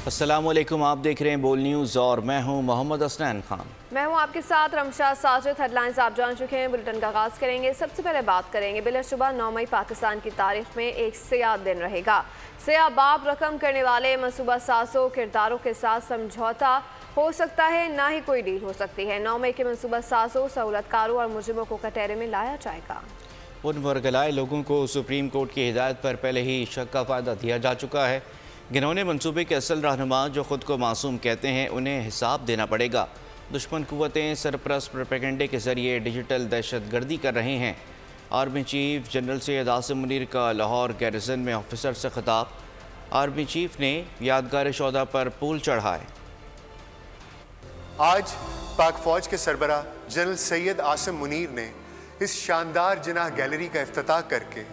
अस्सलामुअलैकुम, आप देख रहे हैं बोल न्यूज़ और मैं हूं मोहम्मद असनैन खान। मैं हूं आपके साथ रमशा साजिद। हेडलाइंस आप जान चुके हैं, बुलेटिन का आगाज करेंगे। सबसे पहले बात करेंगे बिलाशुबा 9 मई पाकिस्तान की तारीख में एक सियाह दिन रहेगा। सियाह बाब रकम करने वाले मनसूबा साजों किरदारों के साथ समझौता हो सकता है, ना ही कोई डील हो सकती है। 9 मई के मनसूबा साजों, सहूलतकारों और मुजरिमों को कटहरे में लाया जाएगा। उन वरगलाए लोगों को सुप्रीम कोर्ट की हिदायत पर पहले ही शक का फ़ायदा दिया जा चुका है। घिनौने मनसूबे के असल रहनुमा जो ख़ुद को मासूम कहते हैं, उन्हें हिसाब देना पड़ेगा। दुश्मन क़ुव्वतें सरपरस्त प्रोपेगेंडे के ज़रिए डिजिटल दहशत गर्दी कर रहे हैं। Army chief general Syed Asim Munir का लाहौर गैरिजन में ऑफिसर से खिताब। आर्मी चीफ ने यादगार शोहदा पर फूल चढ़ाए। आज पाक फौज के सरबरा जनरल सैयद आसिम मुनीर ने इस शानदार जिनाह गैलरी का इफ्तिताह करके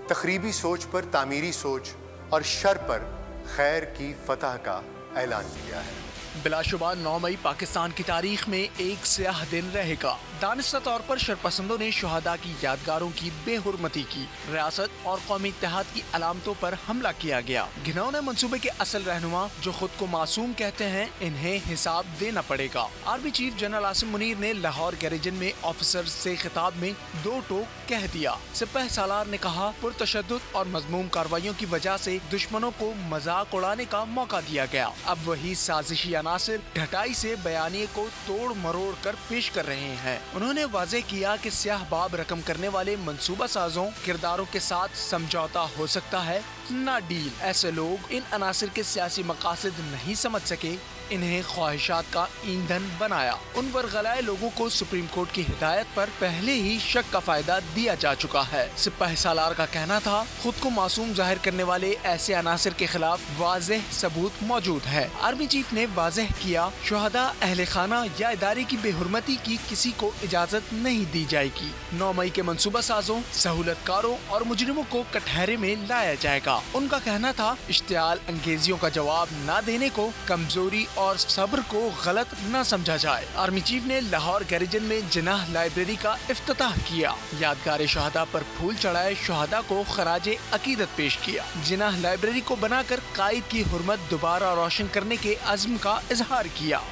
तखरीबी सोच पर तामीरी सोच और शर पर खैर की फतह का ऐलान किया है। बिलाशुबा 9 मई पाकिस्तान की तारीख में एक स्याह दिन रहेगा। दानिस्ता तौर पर शरपसंदों ने शहादा की यादगारों की बेहुरमती की, रियासत और कौमी इत्तेहाद की अलामतों पर हमला किया गया। घिनौने मंसूबे के असल रहनुमा जो खुद को मासूम कहते हैं, इन्हें हिसाब देना पड़ेगा। Army chief general Asim Munir ने लाहौर गैरिजन में ऑफिसर से खिताब में दो टोक कह दिया। सिपाही सालार ने कहा, पुरतशद्दुद और मजमूम कार्रवाइयों की वजह से दुश्मनों को मजाक उड़ाने का मौका दिया गया। अब वही साजिशी अनासिर ढटाई से बयानिए को तोड़ मरोड़ कर पेश कर रहे हैं। उन्होंने वाज़ेह किया कि स्याह बाब रकम करने वाले मंसूबा साजों किरदारों के साथ समझौता हो सकता है, ना डील। ऐसे लोग इन अनासिर के सियासी मकासद नहीं समझ सके, इन्हें ख्वाहिशात का ईंधन बनाया। उन वरगलाए लोगों को सुप्रीम कोर्ट की हिदायत पर पहले ही शक का फायदा दिया जा चुका है। सिपाही सालार का कहना था, खुद को मासूम जाहिर करने वाले ऐसे अनासिर के खिलाफ वाज़ेह सबूत मौजूद है। आर्मी चीफ ने वाज़ेह किया, शुहदा, अहले खाना या इदारे की बेहुरमती की किसी को इजाजत नहीं दी जाएगी। 9 मई के मंसूबा साजों, सहूलतकारों और मुजरिमों को कटहरे में लाया जाएगा। उनका कहना था, इश्तियाल अंगेजियों का जवाब न देने को कमजोरी और सब्र को गलत न समझा जाए। आर्मी चीफ ने लाहौर गैरिजन में जिनाह लाइब्रेरी का इफ्तिताह किया। यादगार शहादा पर फूल चढ़ाए, शहादा को खराजे अकीदत पेश किया। जिनाह लाइब्रेरी को बनाकर कायद की हुर्मत दोबारा रोशन करने के अज़्म का इजहार किया।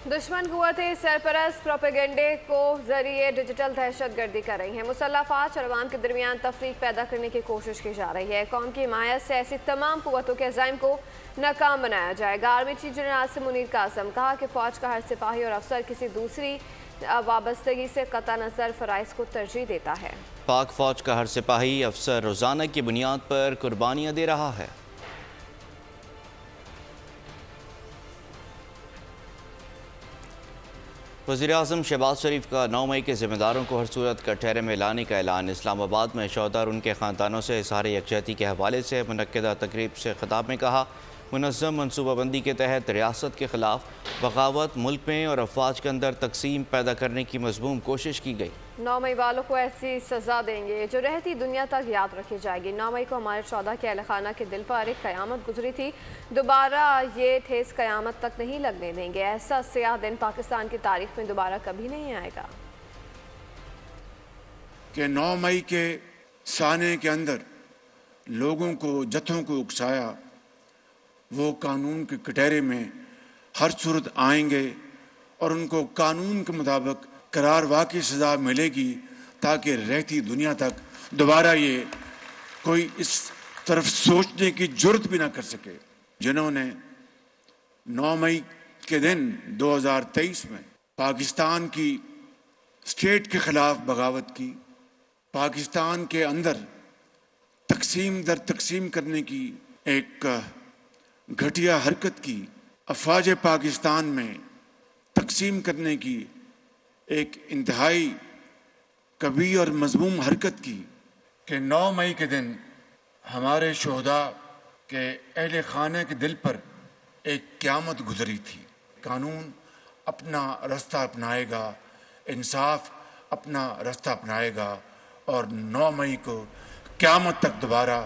दुश्मन कुव्वतें सरपरस्त प्रोपेगेंडे को जरिए डिजिटल दहशत गर्दी कर रही हैं। मुसल्लह अफवाज और अवाम के दरमियान तफरीक पैदा करने की कोशिश की जा रही है। कौम की हिमायत से ऐसी तमाम कुव्वतों के अज़ाइम को नाकाम बनाया जाएगा। Army chief general Asim Munir का आज़म, कहा कि फ़ौज का हर सिपाही और अफसर किसी दूसरी वाबस्तगी से कता नज़र फ़राइज़ को तरजीह देता है। पाक फ़ौज का हर सिपाही अफसर रोज़ाना की बुनियाद पर कुर्बानियाँ दे रहा है। वज़ीर-ए-आज़म शहबाज शरीफ का 9 मई के ज़िम्मेदारों को हर सूरत कटहरे में लाने का ऐलान। इस्लामाबाद में शोहदा और उनके ख़ानदानों से इज़हार यकजहती के हवाले से मुनक्किदा तकरीब से खिताब में कहा, मुनज़्ज़म मनसूबाबंदी के तहत रियासत के ख़िलाफ़ बगावत, मुल्क में और अफवाज के अंदर तकसीम पैदा करने की मज़मूम कोशिश की गई। 9 मई वालों को ऐसी सज़ा देंगे जो रहती दुनिया तक याद रखी जाएगी। 9 मई को हमारे 14 के अहले खाना के दिल पर एक क़यामत गुजरी थी, दोबारा ये ठेस क़यामत तक नहीं लगने देंगे। ऐसा स्याह दिन पाकिस्तान की तारीख में दोबारा कभी नहीं आएगा। कि 9 मई के साने के अंदर लोगों को, जत्थों को उकसाया, वो कानून के कटहरे में हर सूरत आएंगे और उनको कानून के मुताबिक करार वाक़ई सज़ा मिलेगी, ताकि रहती दुनिया तक दोबारा ये कोई इस तरफ सोचने की जुर्रत भी ना कर सके। जिन्होंने 9 मई के दिन 2023 में पाकिस्तान की स्टेट के ख़िलाफ़ बगावत की, पाकिस्तान के अंदर तकसीम दर तकसीम करने की एक घटिया हरकत की, अफवाज पाकिस्तान में तकसीम करने की एक इंतहाई कबीह और मज़मूम हरकत की, कि 9 मई के दिन हमारे शोहदा के अहले खाने के दिल पर एक क़यामत गुजरी थी। कानून अपना रास्ता अपनाएगा, इंसाफ अपना रास्ता अपनाएगा और 9 मई को क़यामत तक दोबारा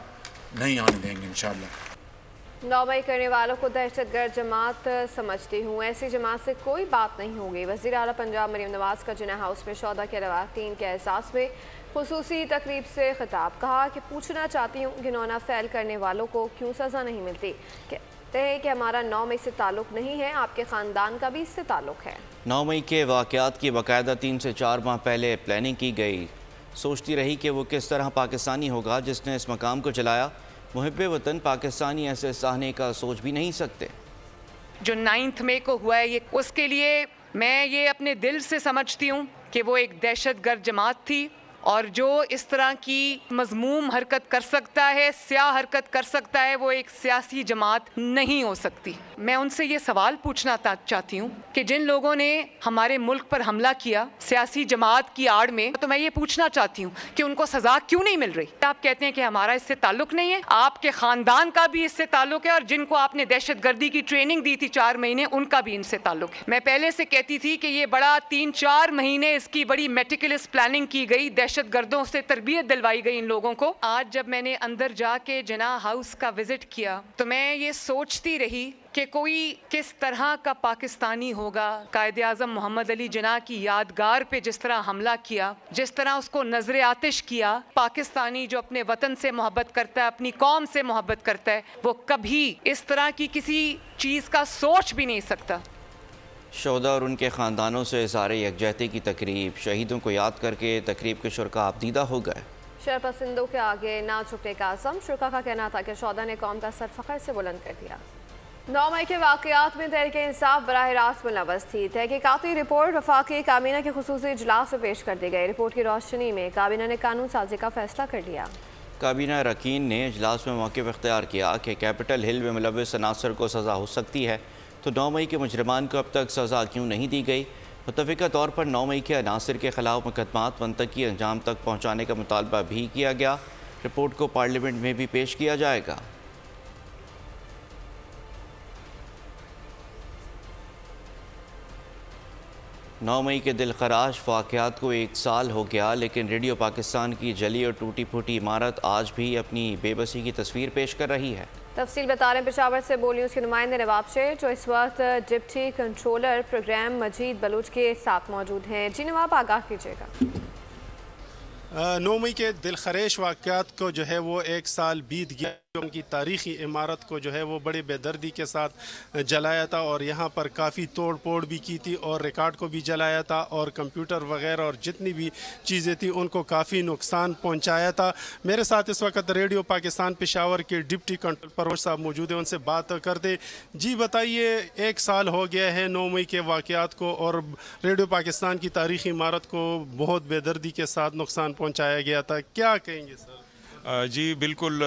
नहीं आने देंगे इंशाअल्लाह। 9 मई करने वालों को दहशतगर्द जमात समझती हूँ, ऐसी जमात से कोई बात नहीं होगी। वज़ीर आला पंजाब मरीम नवाज का जिन्ना हाउस में शोहदा के लवातीन के एहसास में खुसूसी तकरीब से खिताब। कहा कि पूछना चाहती हूँ घिनौना फैल करने वालों को क्यों सज़ा नहीं मिलती। कहते हैं कि हमारा 9 मई से ताल्लुक़ नहीं है, आपके ख़ानदान का भी इससे ताल्लुक़ है। 9 मई के वाक़यात की बाकायदा 3 से 4 माह पहले प्लानिंग की गई। सोचती रही कि वो किस तरह पाकिस्तानी होगा जिसने इस मकाम को चलाया। मुहिब्बे वतन पाकिस्तानी ऐसे सहने का सोच भी नहीं सकते। जो 9 मई को हुआ है, ये उसके लिए मैं ये अपने दिल से समझती हूँ कि वो एक दहशतगर्द जमात थी, और जो इस तरह की मज़मूम हरकत कर सकता है, स्याह हरकत कर सकता है, वो एक सियासी जमात नहीं हो सकती। मैं उनसे ये सवाल पूछना चाहती हूँ कि जिन लोगों ने हमारे मुल्क पर हमला किया सियासी जमात की आड़ में, तो मैं ये पूछना चाहती हूँ कि उनको सज़ा क्यों नहीं मिल रही। आप कहते हैं कि हमारा इससे ताल्लुक़ नहीं है, आपके ख़ानदान का भी इससे ताल्लुक़ है, और जिनको आपने दहशतगर्दी की ट्रेनिंग दी थी 4 महीने, उनका भी इनसे ताल्लुक़ है। मैं पहले से कहती थी कि ये बड़ा 3-4 महीने इसकी बड़ी मेटिकुलस प्लानिंग की गई, दहशतगर्दों से तरबियत दिलवाई गई इन लोगों को। आज जब मैंने अंदर जाके जिन्ना हाउस का विजिट किया तो मैं ये सोचती रही कि कोई किस तरह का पाकिस्तानी होगा। कायदे आज़म मोहम्मद अली जिन्ना की यादगार पे जिस तरह हमला किया, जिस तरह उसको नजर आतिश किया, पाकिस्तानी जो अपने वतन से मोहब्बत करता है, अपनी कौम से मोहब्बत करता है, वो कभी इस तरह की किसी चीज़ का सोच भी नहीं सकता। शोहदा और उनके ख़ानदानों से इज़हार यकजहती की तकरीब, शहीदों को याद करके तकरीब के शुरका आबदीदा हो गए। शरपसंदों के आगे ना झुकने का आज़म। शुरका का कहना था कि शोहदा ने कौम का सर फ़ख्र से बुलंद कर दिया। 9 मई के वाक़यात में तहरीक इंसाफ बराह रास्त मुलव्वस थी। तहकीकाती रिपोर्ट वफाकी काबीना के खुसूसी इजलास में पेश कर दी गई। रिपोर्ट की रोशनी में काबीना ने कानून साजी का फैसला कर लिया। काबीना अरकान ने इजलास में मौक़िफ़ इख्तियार किया कि कैपिटल हिल में मुलव्वस अनासर को सज़ा हो सकती है, तो 9 मई के मुजरिमान को अब तक सज़ा क्यों नहीं दी गई। मुतफ़िका तौर पर 9 मई के अनासर के ख़िलाफ़ मुकदमात मंतकी अंजाम तक पहुँचाने का मुतालबा भी किया गया। रिपोर्ट को पार्लियामेंट में भी पेश किया जाएगा। नौ मई के दिलखराश वाक़यात को 1 साल हो गया, लेकिन रेडियो पाकिस्तान की जली और टूटी फूटी इमारत आज भी अपनी बेबसी की तस्वीर पेश कर रही है। तफसील बता रहे हैं पेशावर से बोल न्यूज़ के नुमाइंदे नवाब शेर, जो इस वक्त डिप्टी कंट्रोलर प्रोग्राम मजीद बलूच के साथ मौजूद हैं। जी नवाब, आगाह कीजिएगा। 9 मई के दिलखरेश वाक़यात को जो है वो 1 साल बीत गया। उनकी तारीख़ी इमारत को जो है वो बड़े बेदर्दी के साथ जलाया था, और यहाँ पर काफ़ी तोड़ फोड़ भी की थी, और रिकॉर्ड को भी जलाया था, और कंप्यूटर वगैरह और जितनी भी चीज़ें थी उनको काफ़ी नुकसान पहुँचाया था। मेरे साथ इस वक्त रेडियो पाकिस्तान पेशावर के डिप्टी कंट्रोलर परवेज़ साहब मौजूद हैं, उनसे बात करते। जी बताइए, 1 साल हो गया है 9 मई के वाक़यात को, और रेडियो पाकिस्तान की तारीख़ी इमारत को बहुत बेदर्दी के साथ नुकसान पहुँचाया गया था, क्या कहेंगे सर? जी बिल्कुल,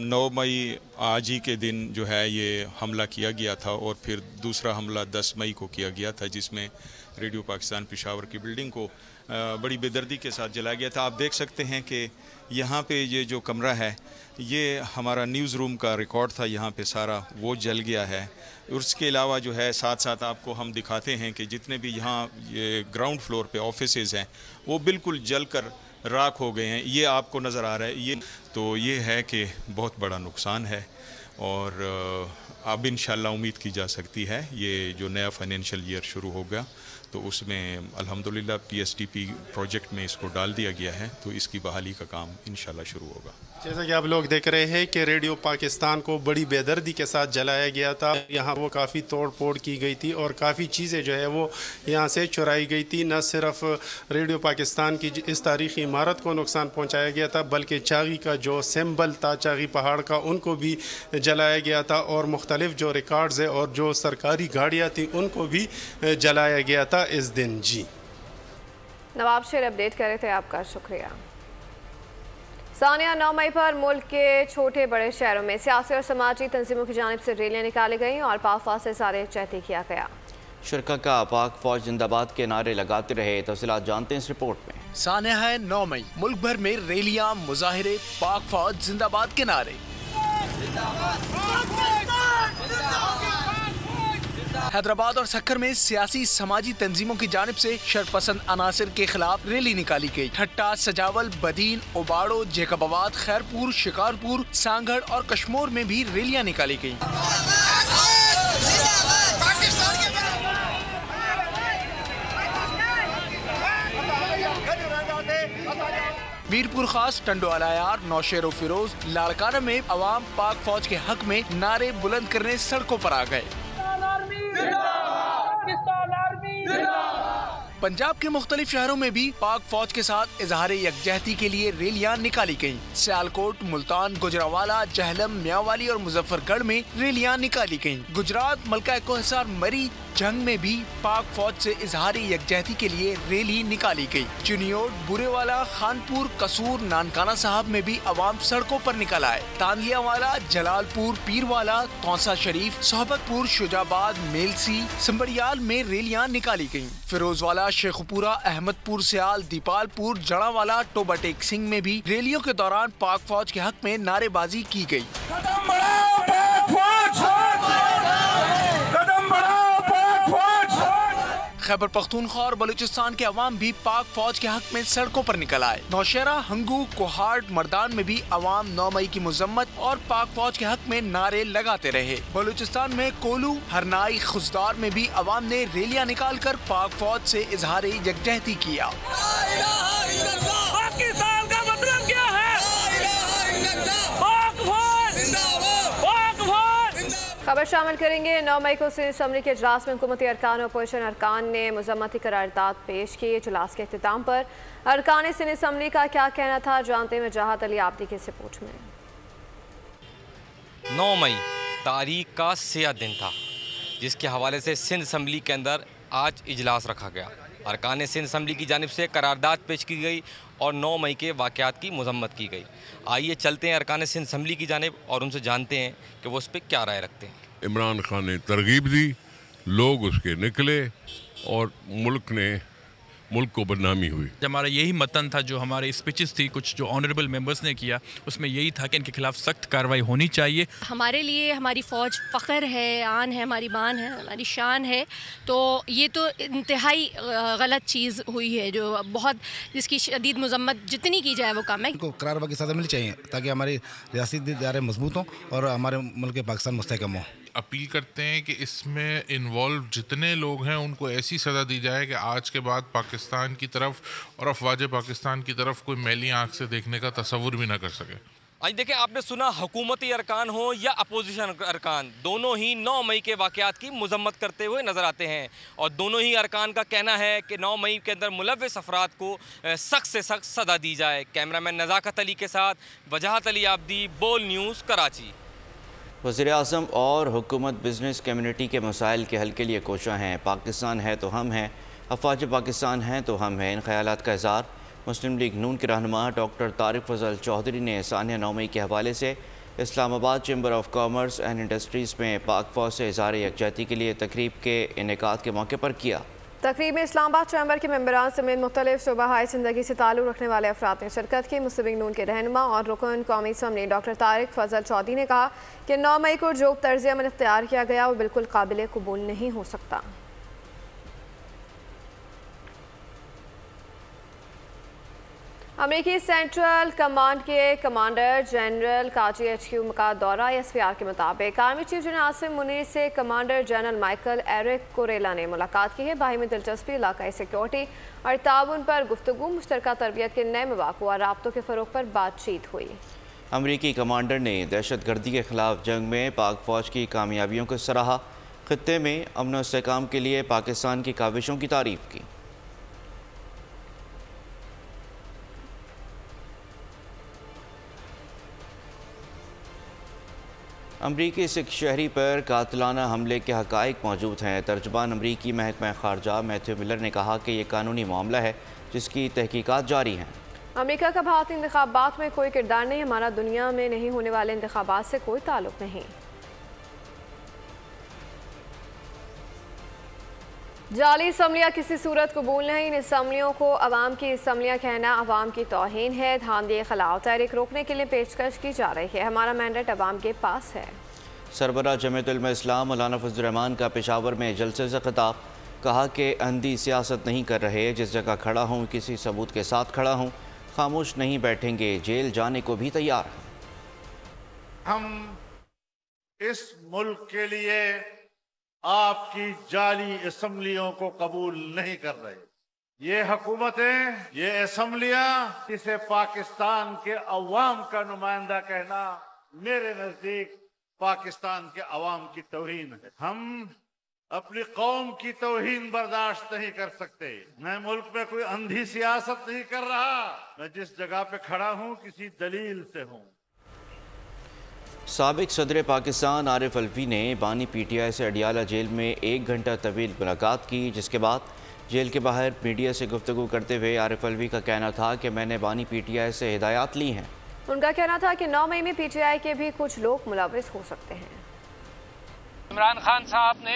9 मई आज ही के दिन जो है ये हमला किया गया था, और फिर दूसरा हमला 10 मई को किया गया था, जिसमें रेडियो पाकिस्तान पेशावर की बिल्डिंग को बड़ी बेदर्दी के साथ जलाया गया था। आप देख सकते हैं कि यहाँ पे ये जो कमरा है, ये हमारा न्यूज़ रूम का रिकॉर्ड था, यहाँ पे सारा वो जल गया है। उसके अलावा जो है साथ साथ आपको हम दिखाते हैं कि जितने भी यहाँ ये ग्राउंड फ्लोर पे ऑफिसेज़ हैं वो बिल्कुल जल कर राख हो गए हैं। ये आपको नज़र आ रहा है, ये तो ये है कि बहुत बड़ा नुकसान है, और अब इंशाल्लाह उम्मीद की जा सकती है ये जो नया फाइनेंशियल ईयर शुरू होगा तो उसमें अल्हम्दुलिल्लाह PSDP प्रोजेक्ट में इसको डाल दिया गया है, तो इसकी बहाली का काम इंशाल्लाह शुरू होगा। जैसा कि आप लोग देख रहे हैं कि रेडियो पाकिस्तान को बड़ी बेदर्दी के साथ जलाया गया था। यहाँ वो काफ़ी तोड़ फोड़ की गई थी, और काफ़ी चीज़ें जो है वो यहाँ से चुराई गई थी। न सिर्फ रेडियो पाकिस्तान की इस तारीख़ी इमारत को नुकसान पहुँचाया गया था, बल्कि चागी का जो सिंबल था चागी पहाड़ का, उनको भी जलाया गया था, और मुख्तलिफ जो रिकॉर्ड्स है और जो सरकारी गाड़ियाँ थी उनको भी जलाया गया था इस दिन। जी नवाब शेर अपडेट कर रहे थे, आपका शुक्रिया। सानिया, 9 मई पर मुल्क के छोटे बड़े शहरों में सियासी और समाजी तंजीमों की जानिब से रैलियाँ निकाली गईं और पाक से इज़हार चहती किया गया। शुरका का पाक फौज जिंदाबाद के नारे लगाते रहे। तफसीलात जानते हैं इस रिपोर्ट में। सानिया है 9 मई, मुल्क भर में रैलियाँ, मुजाहिरे, पाक फौज जिंदाबाद के नारे। हैदराबाद और सक्कर में सियासी समाजी तंजीमों की जानिब से शरपसंद अनासर के खिलाफ रैली निकाली गई। ठट्टा, सजावल, बदीन, ओबाड़ो, जेकबाबाद, खैरपुर, शिकारपुर, सांगड़ और कश्मोर में भी रैलियां निकाली गई। मीरपुर खास, टंडोअलायार, नौशेरो फिरोज, लाड़काना में अवाम पाक फौज के हक में नारे बुलंद करने सड़कों पर आ गए। पंजाब के मुख्तलिफ शहरों में भी पाक फौज के साथ इजहार यकजहती के लिए रैलियां निकाली गयी। सियालकोट, मुल्तान, गुजरावाला, जहलम, मियांवाली और मुजफ्फरगढ़ में रैलियां निकाली गयी। गुजरात, मलका कोहिसार, मरी, जंग में भी पाक फौज से इजहार यकजहती के लिए रैली निकाली गयी। चुनियोट, बुरेवाला, खानपुर, कसूर, नानकाना साहब में भी अवाम सड़कों पर निकल आए। तांदियावाला, जलालपुर, पीरवाला, तौसा शरीफ, सोहबतपुर, शुजाबाद, मेलसी, संबरियाल में रैलियां निकाली गयी। फिरोजवाला, शेखपुरा, अहमदपुर, सियाल, दीपालपुर, जड़ावाला, टोबा टेक सिंह में भी रैलियों के दौरान पाक फौज के हक में नारेबाजी की गयी। खैबर पख्तूनख्वा और बलूचिस्तान के अवाम भी पाक फौज के हक में सड़कों पर निकल आए। नौशेरा, हंगू, कोहाट, मर्दान में भी अवाम 9 मई की मुजम्मत और पाक फौज के हक में नारे लगाते रहे। बलूचिस्तान में कोलू, हरनाई, खुजदार में भी अवाम ने रैलियां निकाल कर पाक फौज से इजहार यकजहती किया। पाकिस्तान का मतलब क्या है? खबर शामिल करेंगे। 9 मई को सिंध असम्बली के इजलास में हुकूमती अरकान और अपोजिशन अरकान ने मजम्मती करारदाद पेश की। इजलास के अख्तिताम पर अरकान सिंध असम्बली का क्या कहना था, जानते हैं वजाहत अली आब्दी की रिपोर्ट में। 9 मई तारीख का स्याह दिन था, जिसके हवाले से सिंध असम्बली के अंदर आज इजलास रखा गया। अरकान सिंध असम्बली की जानिब से करारदाद पेश की गई और 9 मई के वाक़यात की मजम्मत की गई। आइए चलते हैं अरकान सिंध असम्बली की जानिब और उनसे जानते हैं कि वो उस पर क्या राय रखते हैं। इमरान खान ने तरगीब दी, लोग उसके निकले और मुल्क को बदनामी हुई। हमारा यही मतन था, जो हमारे स्पीचेस थी कुछ जो ऑनरेबल मेंबर्स ने किया, उसमें यही था कि इनके खिलाफ सख्त कार्रवाई होनी चाहिए। हमारे लिए हमारी फ़ौज फ़ख्र है, आन है, हमारी बान है, हमारी शान है। तो ये तो इंतहाई गलत चीज़ हुई है, जो बहुत जिसकी शदीद मजम्मत जितनी की जाए वो कम है। इनको करारवाई की सज़ा मिलनी चाहिए ताकि हमारी रियासती इदारे मजबूत हों और हमारे मुल्क पाकिस्तान मुस्तहकम हो। अपील करते हैं कि इसमें इन्वॉल्व जितने लोग हैं उनको ऐसी सज़ा दी जाए कि आज के बाद पाकिस्तान की तरफ और अफवाज पाकिस्तान की तरफ कोई मैली आंख से देखने का तसव्वुर भी ना कर सके। आज देखिए, आपने सुना हुकूमती अरकान हो या अपोजिशन अरकान, दोनों ही 9 मई के वाक़यात की मजम्मत करते हुए नज़र आते हैं और दोनों ही अरकान का कहना है कि 9 मई के अंदर मुलव्विस अफराद को सख्त से सख्त सज़ा दी जाए। कैमरामैन नज़ाकत अली के साथ वजाहत अली आब्दी, बोल न्यूज़, कराची। वज़ीर-ए-आज़म और हुकूमत बिजनेस कम्युनिटी के मसाइल के हल के लिए कोशा हैं। पाकिस्तान है तो हम हैं, अफवाज पाकिस्तान हैं तो हम हैं। इन ख्यालात का इज़हार मुस्लिम लीग नून के रहनुमा डॉक्टर तारिक फजल चौधरी ने सानिया 9 मई के हवाले से Islamabad chamber of commerce and industries में पाक फौज से इज़हार यकजहती के लिए तकरीब के इनेकाद के मौके पर किया। तकरीब में इस्लामाबाद चैम्बर के मेंबरान समेत मुख्तलिफ शोबाहाई ज़िंदगी से ताल्लुक़ रखने वाले अफराद ने शिरकत की। मुस्लिम लीग नून के रहनुमा और रुकन कौमी असम्बली डॉक्टर तारिक फजल चौधरी ने कहा कि 9 मई को जो तर्ज़ अमल इख्तियार किया गया वो बिल्कुल काबिल कबूल नहीं हो सकता। अमेरिकी सेंट्रल कमांड के कमांडर जनरल काजी HQ का दौरा SPR के मुताबिक army chief general Asim Munir से कमांडर जनरल माइकल एरिक कोरेला ने मुलाकात की है। बाहिमी दिलचस्पी, इलाकाई सिक्योरिटी और ताउन पर गुफ्तगू, मुश्तरका तरबियत के नए मौक़ों और राब्तों के फ़रोग़ पर बातचीत हुई। अमरीकी कमांडर ने दहशत गर्दी के ख़िलाफ़ जंग में पाक फ़ौज की कामयाबियों को सराहा। ख़ित्ते में अमन और इस्तेहकाम के लिए पाकिस्तान की काविशों की तारीफ़ की। अमरीकी सिख शहरी पर कातिलाना हमले के हक़ाइक़ मौजूद हैं। तर्जुमान अमरीकी महकमा ख़ारजा मैथ्यू मिलर ने कहा कि यह कानूनी मामला है जिसकी तहकीकात जारी हैं। अमरीका का भारतीय इंतख़ाबात में कोई किरदार नहीं, हमारा दुनिया में नहीं होने वाले इंतख़ाबात से कोई ताल्लुक़ नहीं। जाली असम्बलियाँ किसी सूरत कबूल नहीं, इन असम्बलियों को अवाम की असम्बलियाँ कहना अवाम की तौहीन है। धांधली खिलाफ तहरीक रोकने के लिए पेशकश की जा रही है, हमारा मैंडेट अवाम के पास है। सरबराह जमीयत उलमा इस्लाम मौलाना फजल रहमान का पेशावर में जलसे से खिताब, कहा कि अंधी सियासत नहीं कर रहे, जिस जगह खड़ा हूँ किसी सबूत के साथ खड़ा हूँ, खामोश नहीं बैठेंगे, जेल जाने को भी तैयार हैं। हम इस मुल्क के लिए आपकी जाली असम्बलियों को कबूल नहीं कर रहे। ये हुकूमतें, ये असम्बलियां, इसे पाकिस्तान के अवाम का नुमाइंदा कहना मेरे नजदीक पाकिस्तान के अवाम की तौहीन है। हम अपनी कौम की तौहीन बर्दाश्त नहीं कर सकते। मैं मुल्क में कोई अंधी सियासत नहीं कर रहा। मैं जिस जगह पे खड़ा हूं किसी दलील से हूं। साबिक सदर पाकिस्तान आरिफ अलवी ने बानी PTI से अडियाला जेल में 1 घंटा तवील मुलाकात की, जिसके बाद जेल के बाहर मीडिया से गुफ्तगू करते हुए आरिफ अलवी का कहना था कि मैंने बानी PTI से हिदायत ली हैं। उनका कहना था कि 9 मई में PTI के भी कुछ लोग मुलविस हो सकते हैं। इमरान खान साहब ने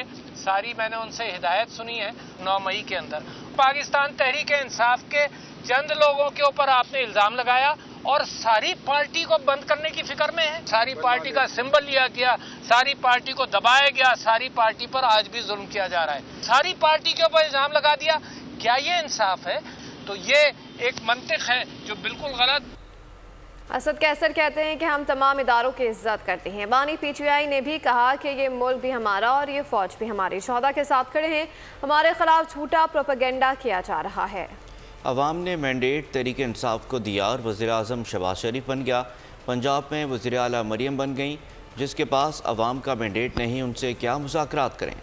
मैंने उनसे हिदायत सुनी है 9 मई के अंदर। पाकिस्तान तहरीक इंसाफ के चंद लोगों के ऊपर आपने इल्जाम लगाया और सारी पार्टी को बंद करने की फिक्र में है। सारी पार्टी का सिंबल लिया गया, सारी पार्टी को दबाया गया, सारी पार्टी पर आज भी जुल्म किया जा रहा है। सारी पार्टी के ऊपर इल्जाम लगा दिया। क्या ये इंसाफ है? तो ये एक मंतिक है जो बिल्कुल गलत। असद कैसर कहते हैं कि हम तमाम इदारों की इज्जत करते हैं। बानी PTI ने भी कहा कि ये मुल्क भी हमारा और ये फौज भी हमारी। शोहदा के साथ खड़े हैं, हमारे खिलाफ झूठा प्रोपेगेंडा किया जा रहा है। अवाम ने मैंडेट तहरीक इंसाफ को दिया और वज़ीर आज़म शहबाज शरीफ बन गया। पंजाब में वज़ीर आला मरियम बन गई। जिसके पास अवाम का मैंडेट नहीं, उनसे क्या मुज़ाकरात करें।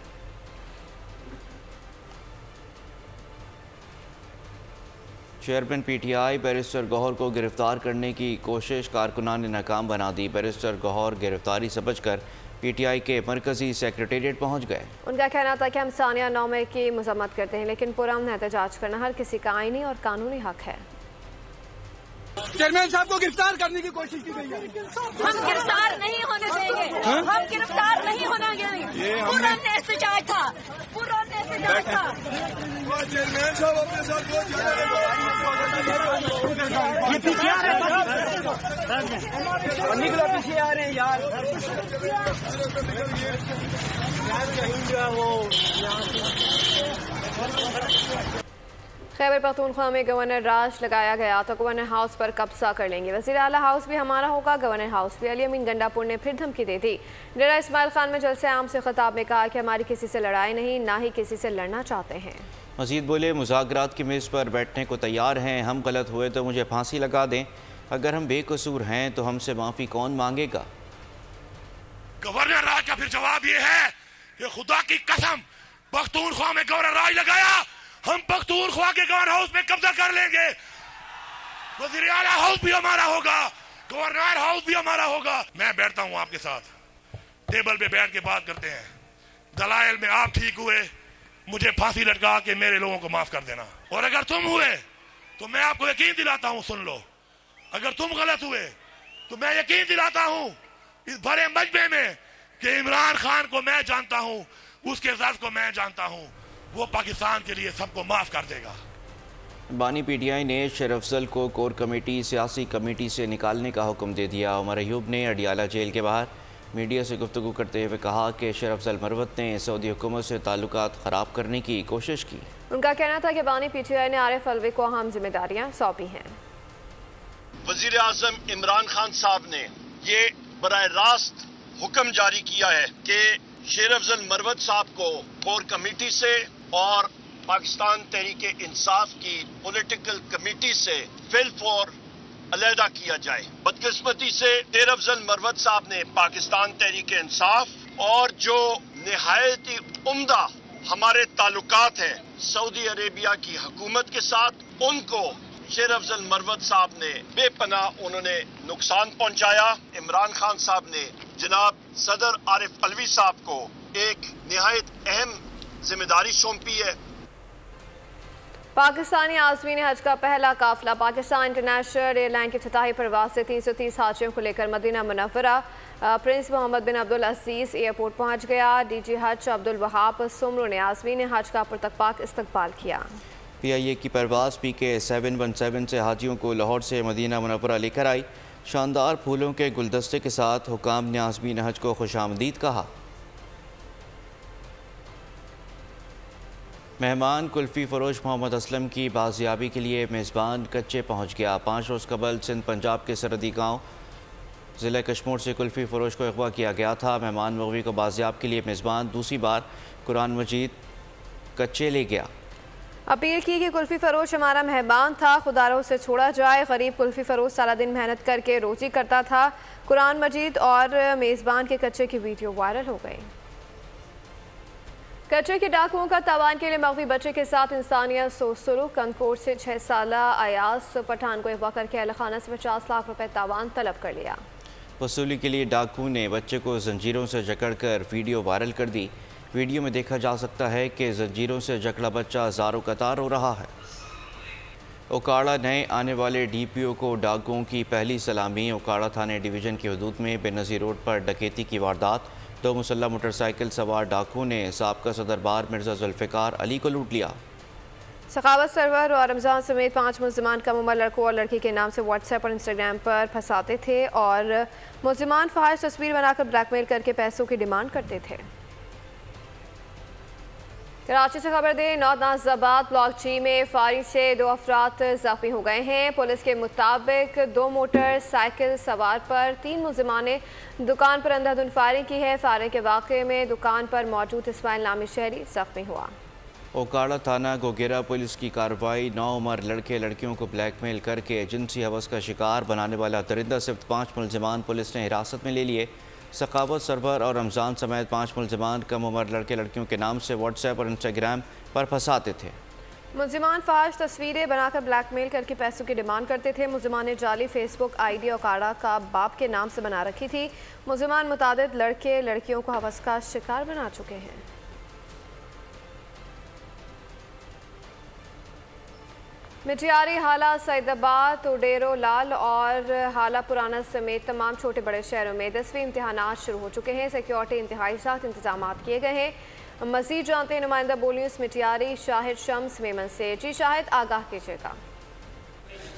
चेयरमैन PTI बैरिस्टर गौहर को गिरफ्तार करने की कोशिश कारकुनान ने नाकाम बना दी। बैरिस्टर गौहर गिरफ्तारी समझकर PTI के मरकजी सेक्रेटेरिएट पहुंच गए। उनका कहना था कि हम सानिया 9 मई की मजम्मत करते हैं, लेकिन पुरअमन एहतजाज करना हर किसी का आईनी और कानूनी हक है। चेयरमैन साहब को गिरफ्तार करने की कोशिश की गई है। हम गिरफ्तार नहीं होने देंगे, हम गिरफ्तार नहीं होने देंगे। पुरअमन एहतजाज था, पुरअमन एहतजाज था। चेयरमैन साहब अपने साथ निकलो, पीछे आ रहे हैं यार। खैबर पख्तूनख्वा में गवर्नर राज लगाया गया तो गवर्नर हाउस पर कब्जा कर लेंगे। वज़ीर आला हाउस भी हमारा होगा, गवर्नर हाउस भी। अली अमीन गंडापुर ने फिर धमकी दे दी। डेरा इस्माइल खान में जलसे आम से खिताब में कहा कि हमारी किसी से लड़ाई नहीं, ना ही किसी से लड़ना चाहते हैं। मजीद बोले, मुज़ाकरात की मेज़ पर बैठने को तैयार हैं। हम गलत हुए तो मुझे फांसी लगा दें, अगर हम बेकसूर हैं तो हमसे माफ़ी कौन मांगेगा। गवर्नर राज का फिर जवाब ये है कि खुदा की कसम पख्तूनख्वा में गवर्नर राज लगाया, हम पख्तूनख्वा के गवर्नर हाउस में कब्जा कर लेंगे। वज़ीर आला हाउस भी हमारा होगा, गवर्नर हाउस भी हमारा होगा। मैं बैठता हूँ आपके साथ, टेबल पे बैठ के बात करते हैं। दलाइल में आप ठीक हुए, मुझे फांसी लटका के मेरे लोगों को माफ कर देना। और अगर तुम हुए तो मैं आपको यकीन दिलाता हूँ, सुन लो, अगर तुम गलत हुए तो मैं यकीन दिलाता हूँ इस भरे मजमे में कि इमरान खान को मैं जानता हूँ, उसके ज़र्फ को मैं जानता हूँ, वो पाकिस्तान के लिए सबको माफ कर देगा। बानी PTI ने शेर अफजल को कोर कमेटी सियासी कमेटी से निकालने का हुक्म दे दिया। उमर अयूब ने अडियाला जेल के बाहर मीडिया से गुफ्तगू करते हुए कहा कि शेर अफजल मरवत ने सऊदी हुकूमत से ताल्लुकात ख़राब करने की कोशिश की। उनका कहना था कि बानी PTI ने आरिफ अलवी को अहम जिम्मेदारियाँ सौंपी हैं। वज़ीर आज़म इमरान खान साहब ने ये बराह रास्त हुक्म जारी किया है कि शेर अफजल मरवत साहब को कोर कमेटी से और पाकिस्तान तहरीक इंसाफ की पॉलिटिकल कमेटी से फिलफौर अलहदा किया जाए। बदकिस्मती से शेर अफजल मरवत साहब ने पाकिस्तान तहरीक इंसाफ और जो निहायत ही उम्दा हमारे ताल्लुकात हैं सऊदी अरेबिया की हुकूमत के साथ, उनको शेर अफजल मरवत साहब ने बेपनाह उन्होंने नुकसान पहुंचाया। इमरान खान साहब ने जनाब सदर आरिफ अलवी साहब को एक निहायत अहम जिम्मेदारी सौंपी है। पाकिस्तानी आज़मीन हज का पहला काफिला पाकिस्तान इंटरनेशनल एयरलाइन की इफ्तिताही परवाज से 330 हाजियों को लेकर मदीना मुनव्वरा प्रिंस मोहम्मद बिन अब्दुल अजीज एयरपोर्ट पहुंच गया। DG हज अब्दुल वहाब सुमरू ने आज़मीन हज का पुरतकपाक इस्तकबाल किया। PIA की परवाज़ PK 717 से हाजियों को लाहौर से मदीना मुनव्वरा लेकर आई। शानदार फूलों के गुलदस्ते के साथ हुकाम ने आज़मीन हज को खुशामदीद कहा। मेहमान कुल्फ़ी फ़रोश मोहम्मद असलम की बाजियाबी के लिए मेज़बान कच्चे पहुँच गया। 5 रोज़ कबल सिंध पंजाब के सरहदी गाँव ज़िला कश्मीर से कुल्फ़ी फ़रोश को अगवा किया गया था। मेहमान मगवी को बाजियाब के लिए मेज़बान दूसरी बार कुरान मजीद कच्चे ले गया। अपील की कि कुल्फ़ी फ़रोश हमारा मेहमान था, खुदारों से छोड़ा जाए। गरीब कुल्फ़ी फ़रोश सारा दिन मेहनत करके रोज़ी करता था। कुरान मजीद और मेज़बान के कच्चे की वीडियो वायरल हो गई। कच्चे के डाकुओं का तावान के लिए मगवी बच्चे के साथ इंसानियत सोसुरु। कंदकोट से 6 साला अयास पठान को अगवा करके अहल खाना से 50 लाख रुपए तावान तलब कर लिया। वसूली के लिए डाकू ने बच्चे को जंजीरों से जकड़कर वीडियो वायरल कर दी। वीडियो में देखा जा सकता है कि जंजीरों से जकड़ा बच्चा ज़ारो कतार हो रहा है। ओकाड़ा नए आने वाले DPO को डाकुओं की पहली सलामी। ओकाड़ा थाने डिवीज़न की हदूद में बेनज़ीर रोड पर डकैती की वारदात। 2 मुसल्लह मोटरसाइकिल सवार डाकू ने साबका सदर बार मिर्ज़ा जुल्फ़िकार अली को लूट लिया। सखावत सरवर और रमज़ान समेत 5 मुलज़िमान कम उम्र लड़कों और लड़की के नाम से व्हाट्सएप और इंस्टाग्राम पर फंसाते थे और मुलज़िमान फ़ाहिश तस्वीर बनाकर ब्लैकमेल करके पैसों की डिमांड करते थे। कराची से खबर दें, नॉर्थ नाज़िबाद ब्लॉक G में फायरिंग से 2 अफराद ज़ख्मी हो गए हैं। पुलिस के मुताबिक 2 मोटरसाइकिल सवार पर 3 मुलज़िमान ने दुकान पर अंधाधुंध फायरिंग की है। फायरिंग के वाक़े में दुकान पर मौजूद इस्माइल नामी शहरी ज़ख्मी हुआ। ओकाड़ा थाना गोगेरा पुलिस की कार्रवाई। 9 उम्र लड़के लड़कियों को ब्लैकमेल करके जिनसी हवस का शिकार बनाने वाला दरिंदा सिर्फ 5 मुलज़िमान पुलिस ने हिरासत में ले लिए। सखावत सरवर और रमज़ान समेत 5 मुलज़िमान कम उम्र लड़के लड़कियों के नाम से व्हाट्सएप और इंस्टाग्राम पर फंसाते थे। मुलज़िमान फ़ाहिश तस्वीरें बनाकर ब्लैकमेल करके पैसों की डिमांड करते थे। मुलज़िमान ने जाली फेसबुक ID ओकाड़ा का बाप के नाम से बना रखी थी। मुलज़िमान मुतादिद लड़के लड़कियों को हवस का शिकार बना चुके हैं। मिटियारी, हाला, सैदाबाद, उडेरो लाल और हाला पुराना समेत तमाम छोटे बड़े शहरों में 10वीं इम्तिहानात शुरू हो चुके हैं। सिक्योरिटी इंतहाई सख्त इंतजाम किए गए हैं। मज़ीद जानते हैं नुमाइंदा बोलियूस मिटियारी शाहिद शम्स मेमन से। जी शाहिद, आगाह कीजिएगा।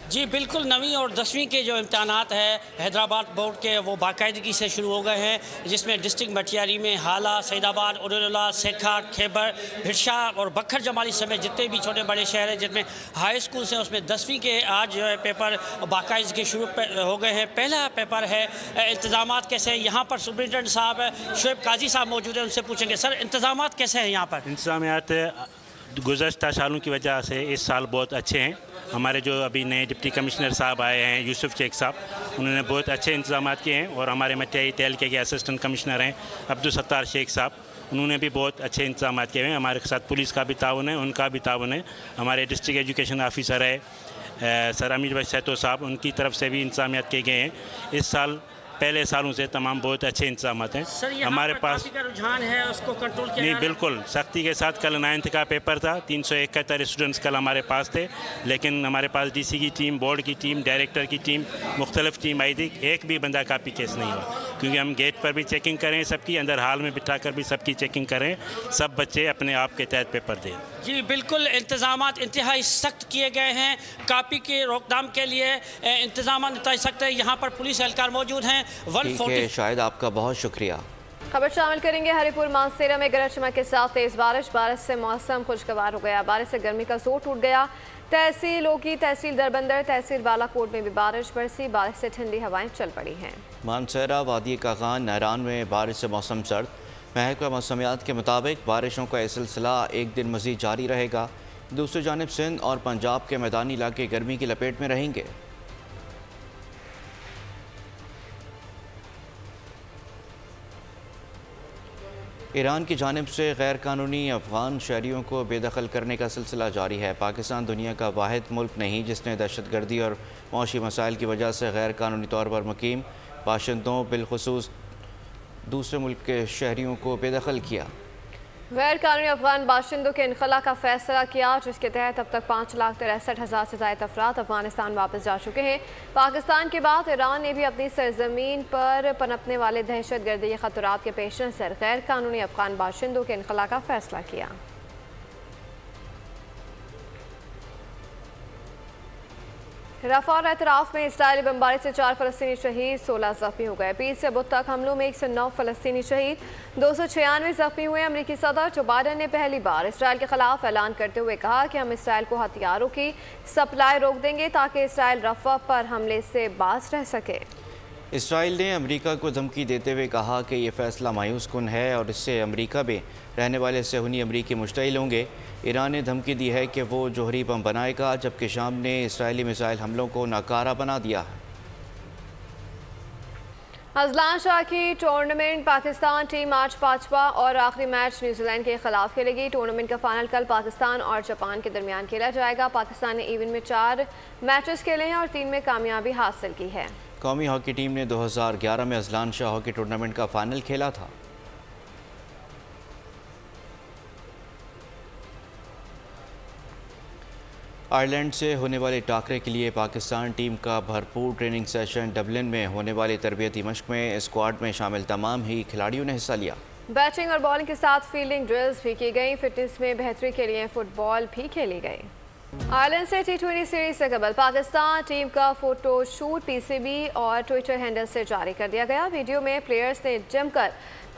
जी बिल्कुल, 9वीं और 10वीं के जो इम्तहानात है हैदराबाद बोर्ड के वो बाकायदगी से शुरू हो गए हैं, जिसमें डिस्ट्रिक्ट मटियारी में हाला, सैदाबाद, उडला, सेखा, खैबर, भिरशा और बखर जमाली समेत जितने भी छोटे बड़े शहर हैं जिनमें हाई स्कूल हैं उसमें 10वीं के आज जो है पेपर बाकायदगी शुरू हो गए हैं। पहला पेपर है। इंतजाम कैसे हैं यहाँ पर? सुप्रिटेंडेंट साहब शुएब काजी साहब मौजूद हैं, उनसे पूछेंगे। सर, इंतजाम कैसे हैं यहाँ पर? इंतजाम गुज़श्ता सालों की वजह से इस साल बहुत अच्छे हैं। हमारे जो अभी नए डिप्टी कमिश्नर साहब आए हैं यूसुफ शेख साहब, उन्होंने बहुत अच्छे इंतजाम किए हैं। और हमारे मटियारी तहलके के असिस्टेंट कमिश्नर हैं अब्दुल सत्तार शेख साहब, उन्होंने भी बहुत अच्छे इंतजाम किए हैं। हमारे साथ पुलिस का भी ताउन है, उनका भी ताउन है। हमारे डिस्ट्रिक्ट एजुकेशन ऑफिसर है सर अमीर भाई सैतो साहब, उनकी तरफ से भी इंतजाम किए गए हैं। इस साल पहले सालों से तमाम बहुत अच्छे इंतजाम हैं। हमारे पास का रुझान है, उसको कंट्रोल किया नहीं, बिल्कुल सख्ती के साथ। कल 9th का पेपर था, 371 स्टूडेंट्स कल हमारे पास थे, लेकिन हमारे पास DC की टीम, बोर्ड की टीम, डायरेक्टर की टीम, मुख्तलिफ टीम आई थी। एक भी बंदा कापी केस नहीं हुआ, क्योंकि हम गेट पर भी चेकिंग करें सबकी, अंदर हाल में बिठा कर भी सबकी चेकिंग करें, सब बच्चे अपने आप के तहत पेपर दें। जी बिल्कुल, इंतजाम इंतहाई सख्त किए गए हैं। कापी के रोकथाम के लिए इंतजाम इंतहाई सख्त है। यहाँ पर पुलिस एहलकार मौजूद हैं। ठीक है शायद, आपका बहुत शुक्रिया। खबर शामिल करेंगे। हरिपुर मानसेरा में गरज चमक के साथ तेज बारिश से मौसम खुशगवार हो गया। बारिश से गर्मी का जोर टूट गया। तहसीलों की तहसील दरबंदर, तहसील बालाकोट में भी बारिश बरसी। बारिश से ठंडी हवाएं चल पड़ी हैं। मानसेरा, वादी कागान, नहरान में बारिश से मौसम सर्द। महकमा मौसमियात के मुताबिक बारिशों का यह सिलसिला एक दिन मज़ीद जारी रहेगा। दूसरी जानिब सिंध और पंजाब के मैदानी इलाके गर्मी की लपेट में रहेंगे। ईरान की जानिब से गैर कानूनी अफगान शहरियों को बेदखल करने का सिलसिला जारी है। पाकिस्तान दुनिया का वाहिद मुल्क नहीं जिसने दहशतगर्दी और मौशी मसाइल की वजह से गैर कानूनी तौर पर मुकीम बाशिंदों, बिलखुसूस दूसरे मुल्क के शहरियों को बेदखल किया। गैर कानूनी अफगान बाशिंदों के इनखला का फैसला किया, जिसके तहत अब तक 5,63,000 से ज़ायद अफराद अफगानिस्तान वापस जा चुके हैं। पाकिस्तान के बाद ईरान ने भी अपनी सरजमीन पर पनपने वाले दहशत गर्दी खतरात के पेश नज़र गैर कानूनी अफगान बाशिंदों के इनखला का फैसला किया। रफा और एतराफ में इसराइली बमबारी से 4 फ़लस्तीनी शहीद, 16 जख्मी हो गए। पीर से बुध तक हमलों में 109 फ़लस्तीनी शहीद, 296 जख्मी हुए। अमरीकी सदर जो बाइडन ने पहली बार इसराइल के खिलाफ ऐलान करते हुए कहा कि हम इसराइल को हथियारों की सप्लाई रोक देंगे ताकि इसराइल रफा पर हमले से बाज रह सके। इसराइल ने अमेरिका को धमकी देते हुए कहा कि यह फैसला मायूस कुन है और इससे अमेरिका में रहने वाले सहूनी अमरीकी मुश्तइल होंगे। ईरान ने धमकी दी है कि वो जोहरी बम बनाएगा, जबकि शाम ने इसराइली मिसाइल हमलों को नाकारा बना दिया है। अजलान शाह की टूर्नामेंट पाकिस्तान टीम आज 5वां और आखिरी मैच न्यूजीलैंड के खिलाफ खेलेगी। टूर्नामेंट का फाइनल कल पाकिस्तान और जापान के दरमियान खेला जाएगा। पाकिस्तान ने इवेंट में 4 मैचेस खेले हैं और 3 में कामयाबी हासिल की है। कौमी हॉकी टीम ने 2011 में अजलान शाह हॉकी टूर्नामेंट का फाइनल खेला था। आयरलैंड से होने वाले टाकरे के लिए पाकिस्तान टीम का भरपूर ट्रेनिंग सेशन। डबलिन में होने वाली तरबियती मश्क में स्क्वाड में शामिल तमाम ही खिलाड़ियों ने हिस्सा लिया। बैटिंग और बॉलिंग के साथ फील्डिंग ड्रिल्स भी की गई। फिटनेस में बेहतरी के लिए फुटबॉल भी खेली गई। आयरलैंड से T20 सीरीज से कबल पाकिस्तान टीम का फोटो शूट PCB और ट्विटर हैंडल से जारी कर दिया गया। वीडियो में प्लेयर्स ने जमकर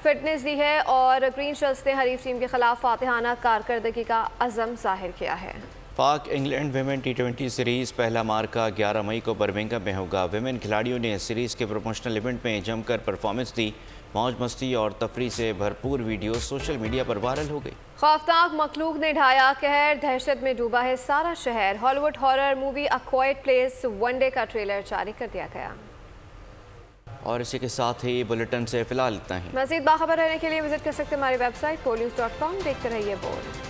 फिटनेस दी है और ग्रीन शर्ट्स ने हरीफ टीम के खिलाफ फातिहाना कारकर्दगी का अज़म जाहिर किया है। पाक इंग्लैंड विमेन T20 सीरीज़ पहला मार्का 11 मई को बर्मिंघम में होगा। विमेन खिलाड़ियों ने सीरीज़ के प्रमोशनल इवेंट में जमकर परफॉर्मेंस दी। मौज मस्ती और तफरी से भरपूर वीडियो सोशल मीडिया पर वायरल हो गई। खौफनाक मखलूक ने ढाया कहर, दहशत में डूबा है सारा शहर। हॉलीवुड हॉरर मूवी अ क्वाइट प्लेस वनडे का ट्रेलर जारी कर दिया गया। और इसी के साथ ही बुलेटिन से फिलहाल इतना ही। मज़ीद बाखबर रहने के लिए विजिट कर सकते हैं हमारी वेबसाइट polnews.com। देखते रहिए बोल।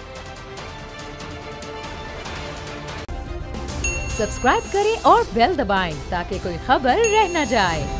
सब्सक्राइब करें और बेल दबाएं ताकि कोई खबर रह न जाए।